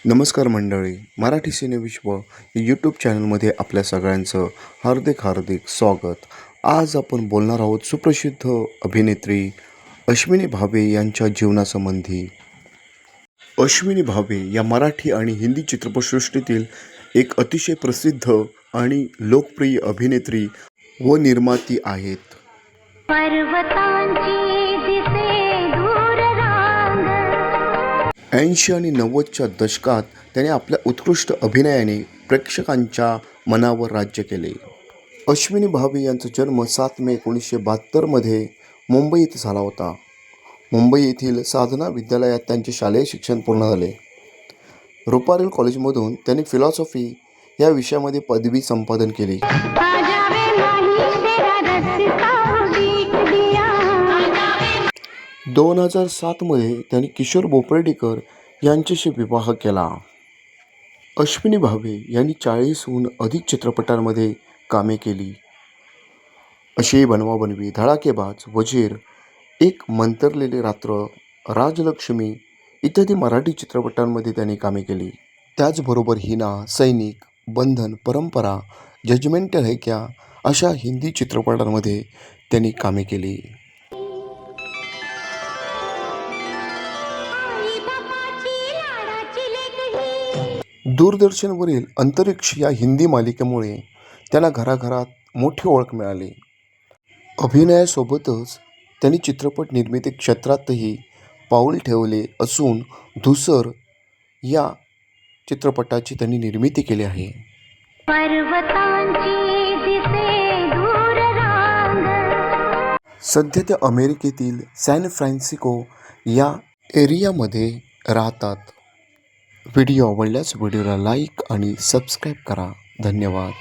नमस्कार मंडळी, मराठी सिनेविश्व या यूट्यूब चॅनलमध्ये आपल्या सगळ्यांचं हार्दिक हार्दिक स्वागत. आज आपण बोलणार आहोत सुप्रसिद्ध अभिनेत्री अश्विनी भावे यांच्या जीवनासंबंधी. अश्विनी भावे या मराठी आणि हिंदी चित्रपटसृष्टीतील एक अतिशय प्रसिद्ध आणि लोकप्रिय अभिनेत्री व निर्माती आहेत. पर्वतांची दिसे दूर रांग 80 आणि 90च्या दशकात त्याने आपल्या उत्कृष्ट अभिनयाने प्रेक्षकांच्या मनावर राज्य केले. अश्विनी भावे यांचा जन्म 7 मे 1972 मुंबई येथे झाला होता. मुंबई येथील साधना विद्यालयात त्यांचे शालेय शिक्षण पूर्ण झाले. रुपारेल कॉलेजमधून त्यांनी फिलॉसॉफी या विषयामध्ये पदवी संपादन केली. आ जावे नाही तेरा रस्ता बीत दिया 2007 मध्ये त्यांनी किशोर बोपर्डीकर यांच्याशी विवाह केला. अश्विनी भावे यांनी 40हून अधिक चित्रपटांमध्ये कामे केली. अशी बनवाबनवी, धडाकेबाज, वजीर, एक मंतरलेली रात्र, राजलक्ष्मी इत्यादी मराठी चित्रपटांमध्ये त्यांनी कामे केली. त्याचबरोबर हिना, सैनिक, बंधन, परंपरा, जजमेंट है क्या अशा हिंदी चित्रपटांमध्ये त्यांनी कामे केली. आई बापाची लाडाची लेक ही दूरदर्शनवरील अंतरिक्ष या हिंदी मालिकेमुळे त्यांना घराघरात मोठी ओळख मिळाली. अभिनयासोबतच त्यांनी चित्रपट निर्मिती क्षेत्रातही पाऊल ठेवले असून धूसर या चित्रपटाची त्यांनी निर्मिती केली आहे. पर्वतांची दिसे दूर रांग सध्या ते अमेरिकेतील सॅन फ्रान्सिस्को या एरियामध्ये राहतात. व्हिडिओ आवडल्यास व्हिडिओला लाईक आणि सबस्क्राईब करा. धन्यवाद.